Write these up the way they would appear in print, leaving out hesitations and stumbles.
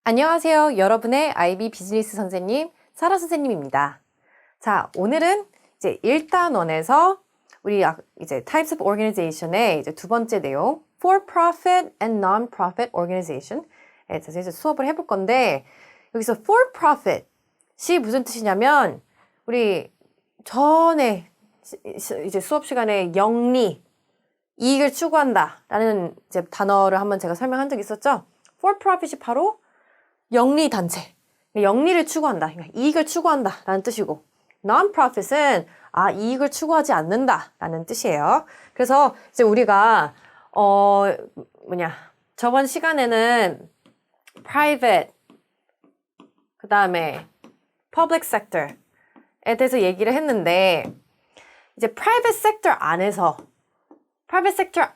안녕하세요. 여러분의 IB 비즈니스 선생님, 사라 선생님입니다. 자, 오늘은 이제 1단원에서 우리 이제 Types of Organization의 이제 두 번째 내용, For-Profit and Non-Profit Organization에 대해서 이제 수업을 해볼 건데, 여기서 For-Profit이 무슨 뜻이냐면, 우리 전에 이제 수업 시간에 영리, 이익을 추구한다 라는 이제 단어를 한번 제가 설명한 적이 있었죠. For-Profit이 바로 영리 단체, 영리를 추구한다, 그러니까 이익을 추구한다 라는 뜻이고, Non-Profit은 이익을 추구하지 않는다 라는 뜻이에요. 그래서 이제 우리가 저번 시간에는 Private, 그 다음에 Public Sector에 대해서 얘기를 했는데, 이제 Private Sector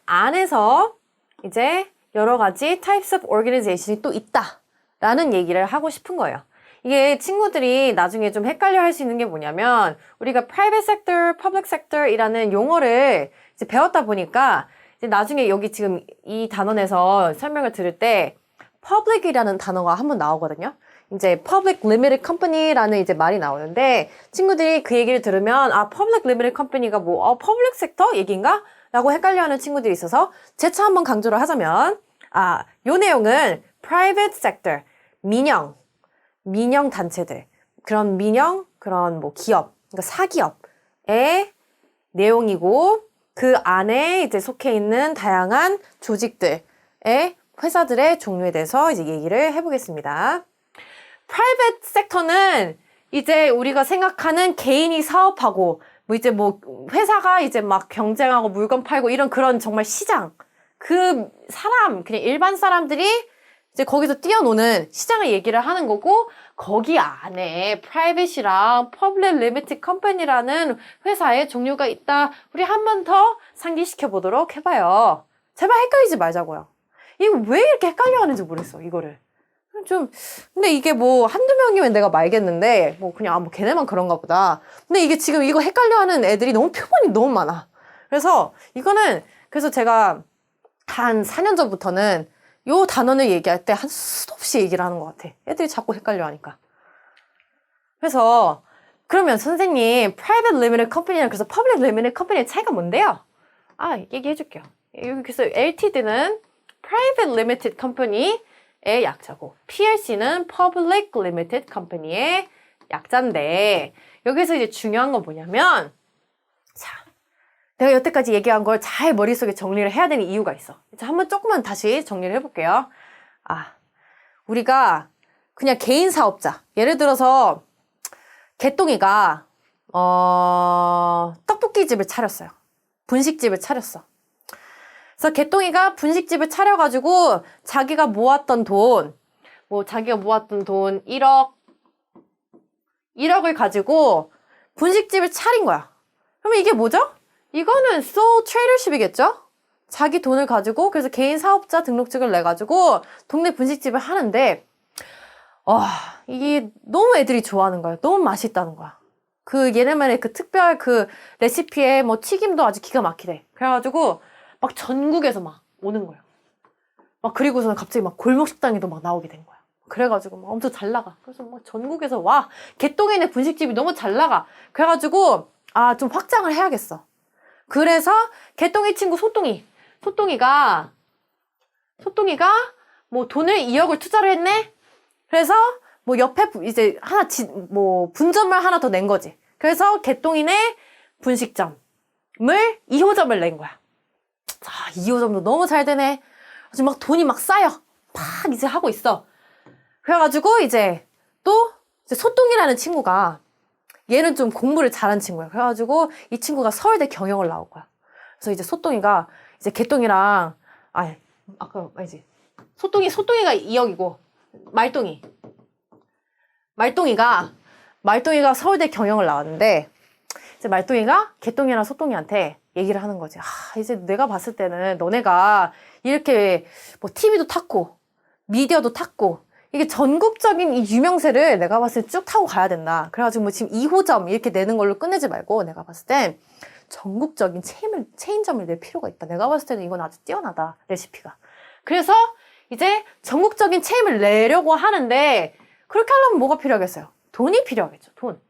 안에서 이제 여러 가지 Types of Organization이 또 있다 라는 얘기를 하고 싶은 거예요. 이게 친구들이 나중에 좀 헷갈려 할 수 있는 게 뭐냐면, 우리가 Private Sector, Public Sector이라는 용어를 이제 배웠다 보니까 이제 나중에 여기 지금 이 단원에서 설명을 들을 때 Public이라는 단어가 한번 나오거든요. 이제 Public Limited Company라는 이제 말이 나오는데, 친구들이 그 얘기를 들으면 Public Limited Company가 Public Sector 얘기인가? 라고 헷갈려하는 친구들이 있어서 재차 한번 강조를 하자면, 요 내용은 Private Sector, 민영 단체들, 그런 기업, 그러니까 사기업의 내용이고, 그 안에 이제 속해 있는 다양한 조직들의 회사들의 종류에 대해서 이제 얘기를 해보겠습니다. Private Sector는 이제 우리가 생각하는 개인이 사업하고, 회사가 이제 막 경쟁하고 물건 팔고 이런 그런 정말 시장, 그냥 일반 사람들이 이제 거기서 뛰어노는 시장을 얘기를 하는 거고, 거기 안에 Private이랑 Public Limited Company라는 회사의 종류가 있다. 우리 한 번 더 상기시켜 보도록 해봐요. 제발 헷갈리지 말자고요. 이거 왜 이렇게 헷갈려 하는지 모르겠어, 이거를. 근데 이게 한두 명이면 내가 말겠는데, 그냥, 걔네만 그런가 보다. 근데 이게 지금 이거 헷갈려 하는 애들이 표본이 너무 많아. 그래서 제가 한 4년 전부터는 요 단원을 얘기할 때 한 수도 없이 얘기를 하는 것 같아. 애들이 자꾸 헷갈려 하니까. 그래서, 그러면 선생님, Private Limited Company랑 그래서 Public Limited Company의 차이가 뭔데요? 얘기해 줄게요. 그래서 LTD는 Private Limited Company의 약자고, PLC는 Public Limited Company의 약자인데, 여기서 이제 중요한 건 뭐냐면, 자, 내가 여태까지 얘기한 걸 잘 머릿속에 정리를 해야 되는 이유가 있어. 자, 한번 조금만 다시 정리를 해볼게요. 우리가 그냥 개인 사업자, 예를 들어서 개똥이가 떡볶이집을 차렸어요. 분식집을 차렸어. 그래서 개똥이가 분식집을 차려가지고 자기가 모았던 돈 1억을 가지고 분식집을 차린 거야. 그러면 이게 뭐죠? 이거는 sole tradership이겠죠? 자기 돈을 가지고, 그래서 개인 사업자 등록증을 내가지고 동네 분식집을 하는데, 이게 너무 애들이 좋아하는 거야. 너무 맛있다는 거야. 얘네만의 특별 레시피에 튀김도 아주 기가 막히대. 그래가지고 전국에서 오는 거야. 그리고서는 갑자기 골목 식당에도 나오게 된 거야. 그래가지고 엄청 잘 나가. 그래서 전국에서 개똥이네 분식집이 너무 잘 나가. 그래가지고 좀 확장을 해야겠어. 그래서 개똥이 친구 소똥이가 돈을 2억을 투자를 했네. 그래서 옆에 이제 분점을 하나 더 낸 거지. 그래서 개똥이네 분식점을 2호점을 낸 거야. 2호점도 너무 잘 되네. 지금 돈이 쌓여. 이제 하고 있어. 그래가지고 이제 또 소똥이라는 친구가, 얘는 좀 공부를 잘하는 친구야. 그래가지고 이 친구가 서울대 경영을 나올 거야. 그래서 이제 소똥이가 이제 개똥이랑, 소똥이가 2억이고, 말똥이가 서울대 경영을 나왔는데, 이제 말똥이가 개똥이랑 소똥이한테 얘기를 하는 거지. 이제 내가 봤을 때는 너네가 이렇게 TV도 탔고, 미디어도 탔고, 이게 전국적인 이 유명세를 내가 봤을 때 쭉 타고 가야 된다. 그래가지고 지금 2호점 이렇게 내는 걸로 끝내지 말고, 내가 봤을 땐 전국적인 체인점을 낼 필요가 있다. 내가 봤을 때는 이건 아주 뛰어나다, 레시피가. 그래서 이제 전국적인 체임을 내려고 하는데 그렇게 하려면 뭐가 필요하겠어요? 돈이 필요하겠죠. 돈.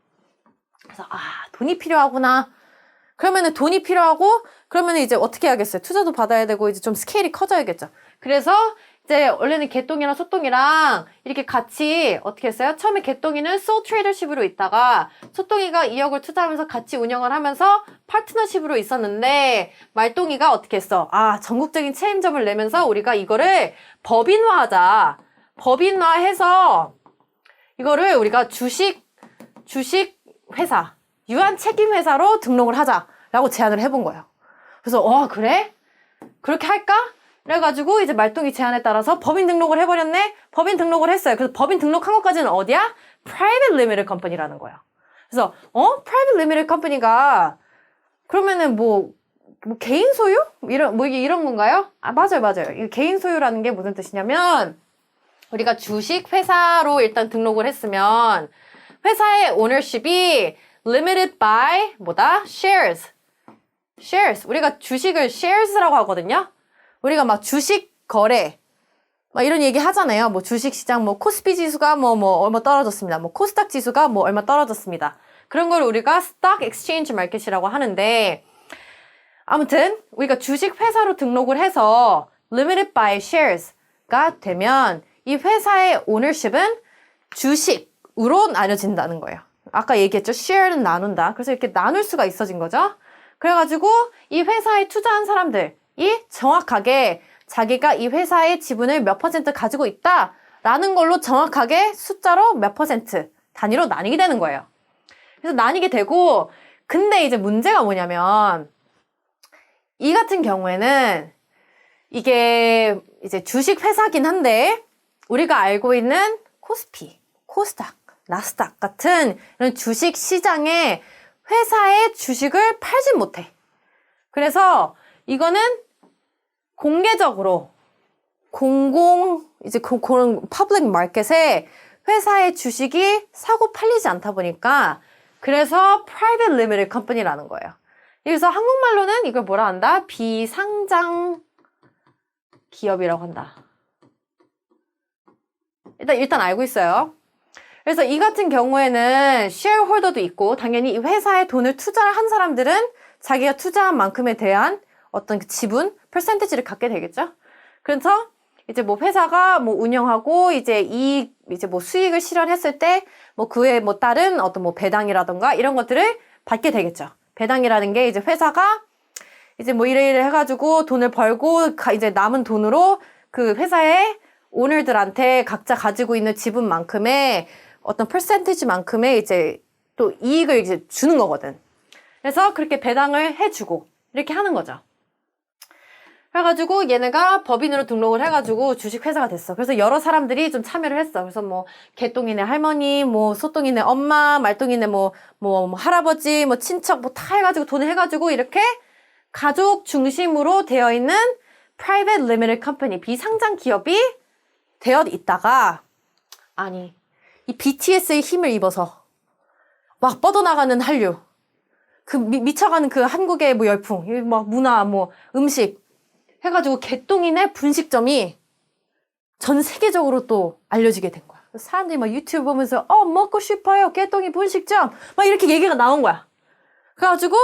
그래서 돈이 필요하구나. 그러면은 돈이 필요하고 그러면은 이제 어떻게 해야겠어요? 투자도 받아야 되고 이제 좀 스케일이 커져야겠죠. 그래서 이제 원래는 개똥이랑 소똥이랑 이렇게 같이 어떻게 했어요? 처음에 개똥이는 sole tradership으로 있다가 소똥이가 2억을 투자하면서 같이 운영을 하면서 파트너십으로 있었는데 말똥이가 어떻게 했어? 전국적인 체인점을 내면서 우리가 이거를 법인화하자. 법인화해서 이거를 우리가 주식 회사, 유한 책임 회사로 등록을 하자라고 제안을 해본 거예요. 그래서 그래? 그렇게 할까? 그래가지고 이제 말똥이 제안에 따라서 법인 등록을 해버렸네? 법인 등록을 했어요. 그래서 법인 등록한 것까지는 어디야? Private Limited Company라는 거예요. 그래서 Private Limited Company가 그러면은 뭐 개인 소유? 이런 건가요? 맞아요. 이 개인 소유라는 게 무슨 뜻이냐면 우리가 주식 회사로 일단 등록을 했으면 회사의 ownership이 limited by shares. 우리가 주식을 shares라고 하거든요. 우리가 막 주식 거래 막 이런 얘기 하잖아요. 뭐 주식 시장 코스피 지수가 얼마 떨어졌습니다. 코스닥 지수가 얼마 떨어졌습니다. 그런 걸 우리가 stock exchange market이라고 하는데 아무튼 우리가 주식 회사로 등록을 해서 limited by shares가 되면 이 회사의 ownership은 주식으로 나눠진다는 거예요. 아까 얘기했죠. share는 나눈다. 그래서 이렇게 나눌 수가 있어진 거죠. 그래가지고 이 회사에 투자한 사람들이 정확하게 자기가 이 회사의 지분을 몇 퍼센트 가지고 있다라는 걸로 정확하게 숫자로 몇 퍼센트 단위로 나뉘게 되는 거예요. 그래서 나뉘게 되고 근데 이제 문제가 뭐냐면 이 같은 경우에는 이게 이제 주식 회사긴 한데 우리가 알고 있는 코스피, 코스닥, 나스닥 같은 이런 주식 시장에 회사의 주식을 팔진 못해. 그래서 이거는 공개적으로 그런 퍼블릭 마켓에 회사의 주식이 사고 팔리지 않다 보니까 그래서 private limited company라는 거예요. 그래서 한국말로는 이걸 뭐라 한다? 비상장 기업이라고 한다. 일단 알고 있어요. 그래서 이 같은 경우에는 shareholder도 있고 당연히 이 회사에 돈을 투자를 한 사람들은 자기가 투자한 만큼에 대한 어떤 그 지분, 퍼센티지를 갖게 되겠죠. 그래서 이제 회사가 운영하고 이제 수익을 실현했을 때 그에 다른 어떤 배당이라던가 이런 것들을 받게 되겠죠. 배당이라는 게 이제 회사가 이제 이래 해가지고 돈을 벌고 이제 남은 돈으로 그 회사의 오너들한테 각자 가지고 있는 지분만큼의 어떤 퍼센티지만큼의 이제 또 이익을 이제 주는 거거든. 그래서 그렇게 배당을 해주고 이렇게 하는 거죠. 그래가지고 얘네가 법인으로 등록을 해가지고 주식회사가 됐어. 그래서 여러 사람들이 좀 참여를 했어. 그래서 개똥이네 할머니, 소똥이네 엄마, 말똥이네 할아버지, 친척 다 해가지고 돈을 해가지고 이렇게 가족 중심으로 되어 있는 private limited company, 비상장 기업이 되어 있다가 이 BTS의 힘을 입어서 막 뻗어나가는 한류, 미쳐가는 그 한국의 열풍, 문화, 음식 해가지고 개똥이네 분식점이 전 세계적으로 또 알려지게 된 거야. 사람들이 유튜브 보면서 먹고 싶어요 개똥이 분식점 이렇게 얘기가 나온 거야. 그래가지고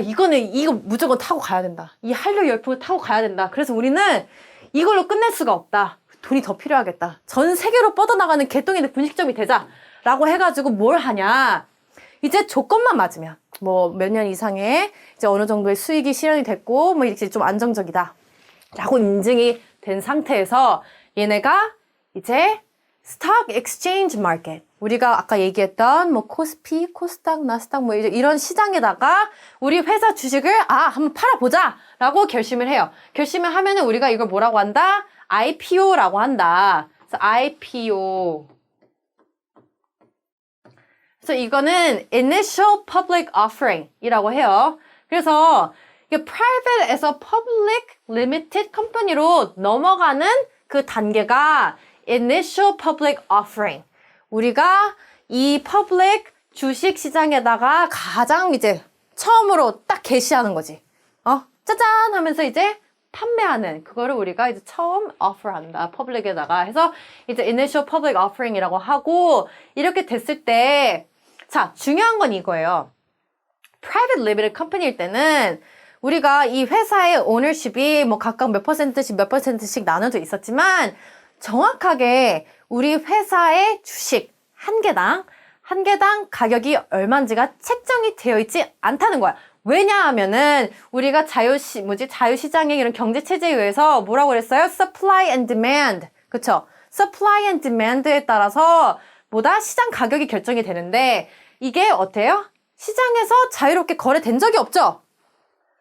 이거 무조건 타고 가야 된다. 이 한류 열풍을 타고 가야 된다. 그래서 우리는 이걸로 끝낼 수가 없다. 돈이 더 필요하겠다. 전 세계로 뻗어나가는 개똥이네 분식점이 되자라고 해가지고 뭘 하냐. 이제 조건만 맞으면 몇 년 이상의 이제 어느 정도의 수익이 실현이 됐고 이렇게 좀 안정적이다 라고 인증이 된 상태에서 얘네가 이제 스톡 엑스체인지 마켓, 우리가 아까 얘기했던 코스피, 코스닥, 나스닥 이런 시장에다가 우리 회사 주식을 한번 팔아보자 라고 결심을 해요. 결심을 하면은 우리가 이걸 뭐라고 한다? IPO라고 한다. 그래서 IPO. 그래서 이거는 Initial Public Offering 이라고 해요. 그래서 이게 Private에서 Public Limited Company로 넘어가는 그 단계가 Initial Public Offering. 우리가 이 Public 주식 시장에다가 가장 이제 처음으로 딱 게시하는 거지. 짜잔 하면서 이제 판매하는 그거를 우리가 이제 처음 offer한다. public에다가 해서 이제 initial public offering이라고 하고 이렇게 됐을 때 자, 중요한 건 이거예요. private limited company일 때는 우리가 이 회사의 ownership이 뭐 각각 몇 퍼센트씩 나눠져 있었지만 정확하게 우리 회사의 주식 한 개당 가격이 얼마인지가 책정이 되어 있지 않다는 거야. 왜냐하면은 우리가 자유시장의 이런 경제체제에 의해서 뭐라고 그랬어요? supply and demand. 그쵸? supply and demand에 따라서 시장 가격이 결정이 되는데 이게 어때요? 시장에서 자유롭게 거래된 적이 없죠?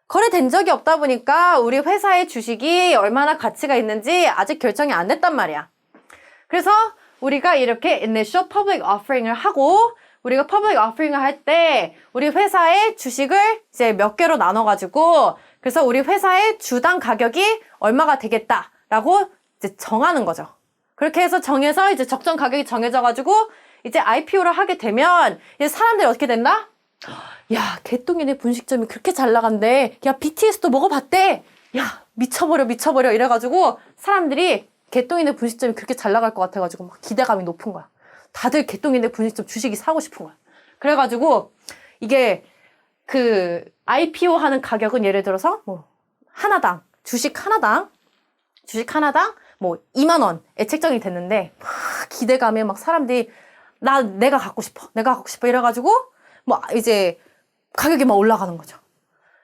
거래된 적이 없다 보니까 우리 회사의 주식이 얼마나 가치가 있는지 아직 결정이 안 됐단 말이야. 그래서 우리가 이렇게 initial public offering을 하고 우리가 public offering을 할 때 우리 회사의 주식을 이제 몇 개로 나눠가지고 그래서 우리 회사의 주당 가격이 얼마가 되겠다라고 이제 정하는 거죠. 그렇게 해서 정해서 이제 적정 가격이 정해져가지고 이제 IPO를 하게 되면 이제 사람들이 어떻게 된다? 야, 개똥이네 분식점이 그렇게 잘 나간대. 야, BTS도 먹어봤대. 야, 미쳐버려 이래가지고 사람들이 개똥이네 분식점이 그렇게 잘 나갈 것 같아가지고 막 기대감이 높은 거야. 다들 개똥이네 분식점 주식이 사고 싶은 거야. 그래가지고 이게 그 IPO 하는 가격은 예를 들어서 뭐 주식 하나당 뭐 2만 원에 책정이 됐는데 막 기대감에 막 사람들이 내가 갖고 싶어 이래가지고 뭐 이제 가격이 막 올라가는 거죠.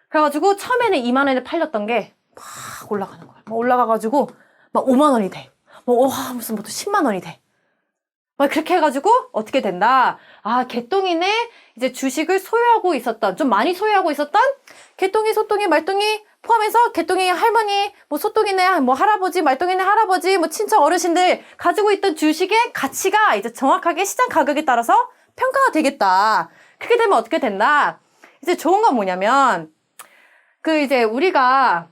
그래가지고 처음에는 2만 원에 팔렸던 게 막 올라가는 거야. 막 올라가가지고 막 5만 원이 돼. 무슨 또 10만 원이 돼. 막 그렇게 해가지고 어떻게 된다. 아, 개똥이네 이제 주식을 소유하고 있었던 좀 많이 소유하고 있었던 개똥이, 소똥이, 말똥이 포함해서 개똥이 할머니, 뭐 소똥이네, 뭐 할아버지, 말똥이네 할아버지, 뭐 친척 어르신들 가지고 있던 주식의 가치가 이제 정확하게 시장 가격에 따라서 평가가 되겠다. 그렇게 되면 어떻게 된다. 이제 좋은 건 뭐냐면 그 이제 우리가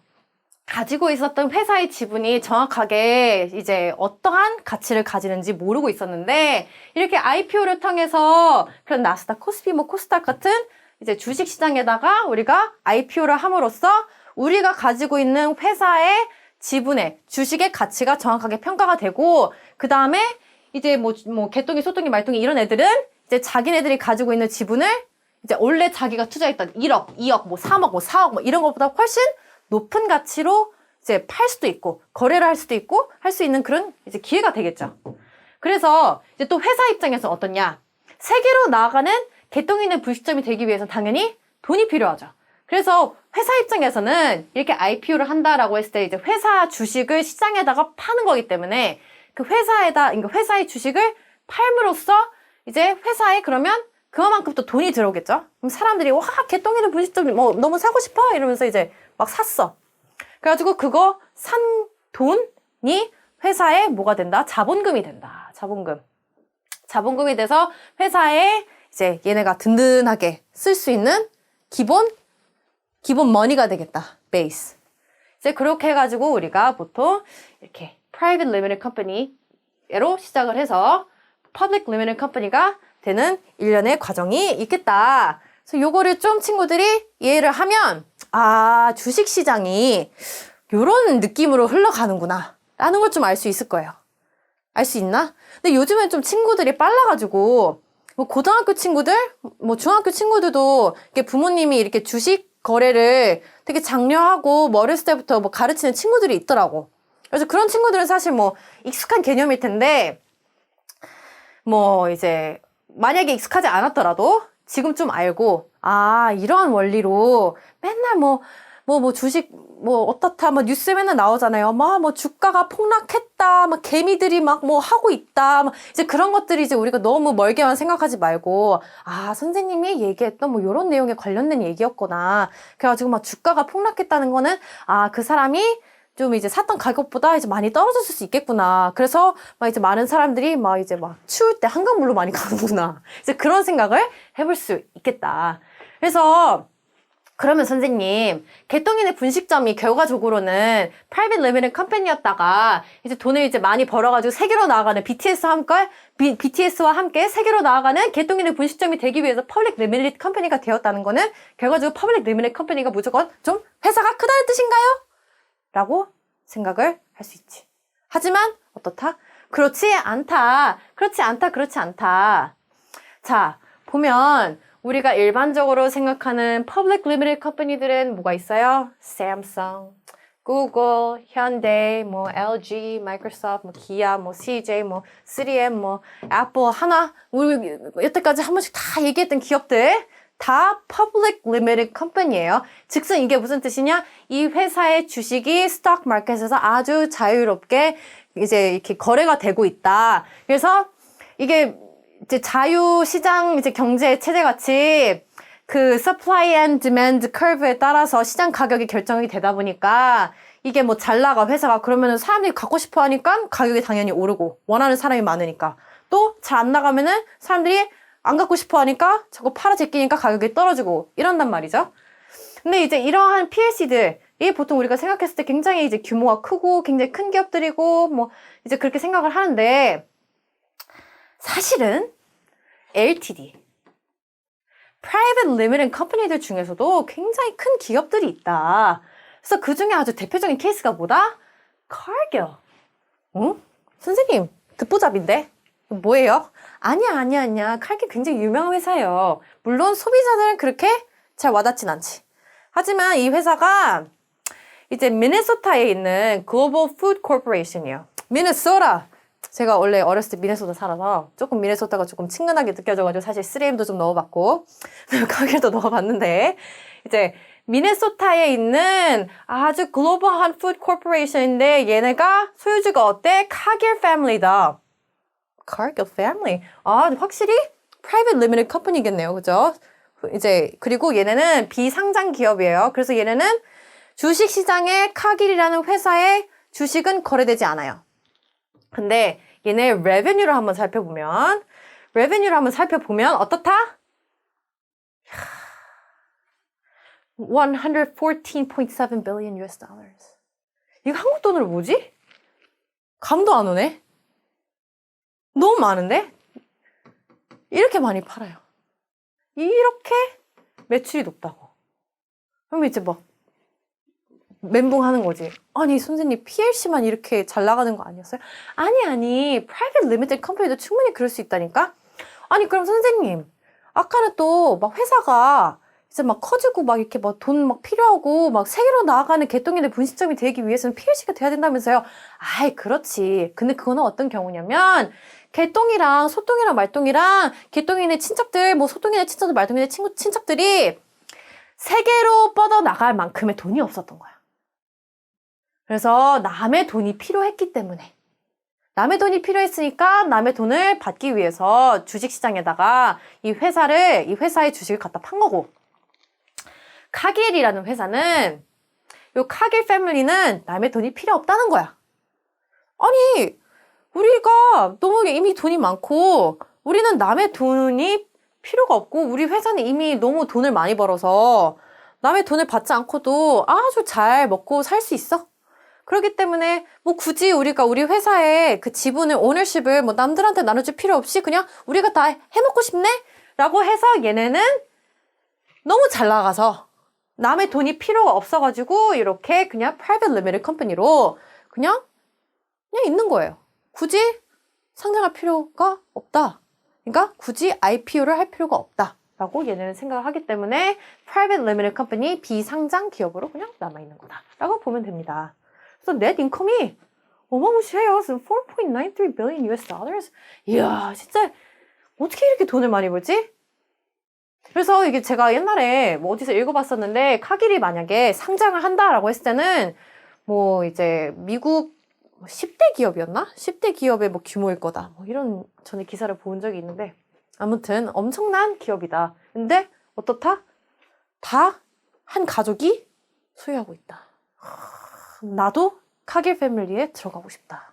가지고 있었던 회사의 지분이 정확하게 이제 어떠한 가치를 가지는지 모르고 있었는데 이렇게 IPO를 통해서 그런 나스닥, 코스피, 뭐 코스닥 같은 이제 주식 시장에다가 우리가 IPO를 함으로써 우리가 가지고 있는 회사의 지분의 주식의 가치가 정확하게 평가가 되고 그 다음에 이제 뭐 개똥이, 소똥이, 말똥이 이런 애들은 이제 자기네들이 가지고 있는 지분을 이제 원래 자기가 투자했던 1억, 2억, 뭐 3억, 뭐 4억 뭐 이런 것보다 훨씬 높은 가치로 이제 팔 수도 있고 거래를 할 수도 있고 할 수 있는 그런 이제 기회가 되겠죠. 그래서 이제 또 회사 입장에서 어떻냐? 세계로 나아가는 개똥이네 분식점이 되기 위해서 당연히 돈이 필요하죠. 그래서 회사 입장에서는 이렇게 IPO를 한다라고 했을 때 이제 회사 주식을 시장에다가 파는 거기 때문에 그 그러니까 회사의 주식을 팔므로써 이제 회사에 그러면 그만큼 또 돈이 들어오겠죠. 그럼 사람들이 와, 개똥이네 분식점 뭐 너무 사고 싶어 이러면서 이제 막 샀어. 그래가지고 그거 산 돈이 회사에 뭐가 된다? 자본금이 된다. 자본금이 돼서 회사에 이제 얘네가 든든하게 쓸 수 있는 기본 머니가 되겠다. 베이스. 이제 그렇게 해가지고 우리가 보통 이렇게 private limited company로 시작을 해서 public limited company가 되는 일련의 과정이 있겠다. 그래서 요거를 좀 친구들이 이해를 하면 아, 주식시장이 요런 느낌으로 흘러가는구나 라는 걸 좀 알 수 있을 거예요. 알 수 있나? 근데 요즘엔 좀 친구들이 빨라가지고 뭐 고등학교 친구들, 뭐 중학교 친구들도 이렇게 부모님이 이렇게 주식 거래를 되게 장려하고 뭐 어렸을 때부터 뭐 가르치는 친구들이 있더라고. 그래서 그런 친구들은 사실 뭐 익숙한 개념일 텐데 뭐 이제 만약에 익숙하지 않았더라도 지금 좀 알고 아, 이러한 원리로 맨날 뭐 주식 뭐 어떻다 뭐 뉴스에 맨날 나오잖아요. 막 뭐 주가가 폭락했다. 막 개미들이 막 뭐 하고 있다. 막 이제 그런 것들이 이제 우리가 너무 멀게만 생각하지 말고 아, 선생님이 얘기했던 뭐 요런 내용에 관련된 얘기였구나. 그래가지고 막 주가가 폭락했다는 거는 아, 그 사람이 좀 이제 샀던 가격보다 이제 많이 떨어졌을 수 있겠구나. 그래서 막 이제 많은 사람들이 막 이제 막 추울 때 한강물로 많이 가는구나. 이제 그런 생각을 해볼 수 있겠다. 그래서 그러면 선생님, 개똥이네 분식점이 결과적으로는 private limited company였다가 이제 돈을 이제 많이 벌어가지고 세계로 나아가는 BTS와 함께 세계로 나아가는 개똥이네 분식점이 되기 위해서 public limited company가 되었다는 거는 결과적으로 public limited company가 무조건 좀 회사가 크다는 뜻인가요? 라고 생각을 할 수 있지. 하지만 어떻다? 그렇지 않다. 그렇지 않다. 그렇지 않다. 자, 보면 우리가 일반적으로 생각하는 Public Limited Company들은 뭐가 있어요? Samsung, Google, 현대, 뭐 LG, Microsoft, 뭐 기아, 뭐 CJ, 뭐 3M, 뭐 애플, 하나, 우리 여태까지 한 번씩 다 얘기했던 기업들 다 Public Limited Company예요. 즉슨 이게 무슨 뜻이냐? 이 회사의 주식이 스톡 마켓에서 아주 자유롭게 이제 이렇게 거래가 되고 있다. 그래서 이게 이제 자유시장 이제 경제 체제 같이 그 supply and demand curve에 따라서 시장 가격이 결정이 되다 보니까 이게 뭐 잘 나가 회사가 그러면은 사람들이 갖고 싶어 하니까 가격이 당연히 오르고 원하는 사람이 많으니까 또 잘 안 나가면은 사람들이 안 갖고 싶어 하니까 자꾸 팔아 제끼니까 가격이 떨어지고 이런단 말이죠. 근데 이제 이러한 PLC들이 보통 우리가 생각했을 때 굉장히 이제 규모가 크고 굉장히 큰 기업들이고 뭐 이제 그렇게 생각을 하는데 사실은 LTD, Private Limited Company들 중에서도 굉장히 큰 기업들이 있다. 그래서 그 중에 아주 대표적인 케이스가 뭐다? Cargill. 응? 선생님, 듣보잡인데? 뭐예요? 아니야. 칼길 굉장히 유명한 회사예요. 물론 소비자들은 그렇게 잘 와닿진 않지. 하지만 이 회사가 이제 미네소타에 있는 Global Food Corporation이에요. 미네소타. 제가 원래 어렸을 때 미네소타 살아서 조금 미네소타가 조금 친근하게 느껴져가지고 사실 3M도 좀 넣어봤고 칼길도 넣어봤는데 이제 미네소타에 있는 아주 글로벌한 푸드 코퍼레이션인데 얘네가 소유주가 어때? 카길 패밀리다. Cargill Family. 아, 확실히 Private Limited Company겠네요. 그죠? 이제, 그리고 얘네는 비상장 기업이에요. 그래서 얘네는 주식 시장에 카길이라는 회사의 주식은 거래되지 않아요. 근데 얘네 revenue를 한번 살펴보면 어떻다? 114.7 billion US dollars. 이거 한국 돈으로 뭐지? 감도 안 오네? 너무 많은데? 이렇게 많이 팔아요. 이렇게 매출이 높다고. 그럼 이제 막 멘붕하는 거지. 아니 선생님 PLC만 이렇게 잘 나가는 거 아니었어요? 아니 Private Limited Company도 충분히 그럴 수 있다니까? 아니 그럼 선생님 아까는 또 막 회사가 이제 막 커지고 막 이렇게 막 돈 막 필요하고 막 세계로 나아가는 개똥이네 분식점이 되기 위해서는 PLC가 돼야 된다면서요. 아이 그렇지. 근데 그거는 어떤 경우냐면 개똥이랑 소똥이랑 말똥이랑 개똥이네 친척들 뭐 소똥이네 친척들 말똥이네 친척들이 세계로 뻗어나갈 만큼의 돈이 없었던 거야. 그래서 남의 돈이 필요했기 때문에 남의 돈이 필요했으니까 남의 돈을 받기 위해서 주식시장에다가 이 회사의 주식을 갖다 판 거고 카길이라는 회사는 요 카길 패밀리는 남의 돈이 필요 없다는 거야. 아니 우리가 너무 이미 돈이 많고 우리는 남의 돈이 필요가 없고 우리 회사는 이미 너무 돈을 많이 벌어서 남의 돈을 받지 않고도 아주 잘 먹고 살 수 있어. 그렇기 때문에 뭐 굳이 우리가 우리 회사의 그 지분을 오너십을 뭐 남들한테 나눠줄 필요 없이 그냥 우리가 다 해먹고 싶네? 라고 해서 얘네는 너무 잘 나가서 남의 돈이 필요가 없어가지고 이렇게 그냥 Private Limited Company로 그냥 있는 거예요. 굳이 상장할 필요가 없다. 그러니까 굳이 IPO를 할 필요가 없다. 라고 얘네는 생각을 하기 때문에 Private Limited Company 비상장 기업으로 그냥 남아있는 거다. 라고 보면 됩니다. 그래서 net income이 어마무시해요. 4.93 billion US dollars. 이야, 진짜 어떻게 이렇게 돈을 많이 벌지? 그래서 이게 제가 옛날에 뭐 어디서 읽어봤었는데 카길이 만약에 상장을 한다라고 했을 때는 뭐 이제 미국 10대 기업이었나? 10대 기업의 뭐 규모일 거다. 뭐 이런 전에 기사를 본 적이 있는데 아무튼 엄청난 기업이다. 근데 어떻다? 다 한 가족이 소유하고 있다. 나도 카길 패밀리에 들어가고 싶다.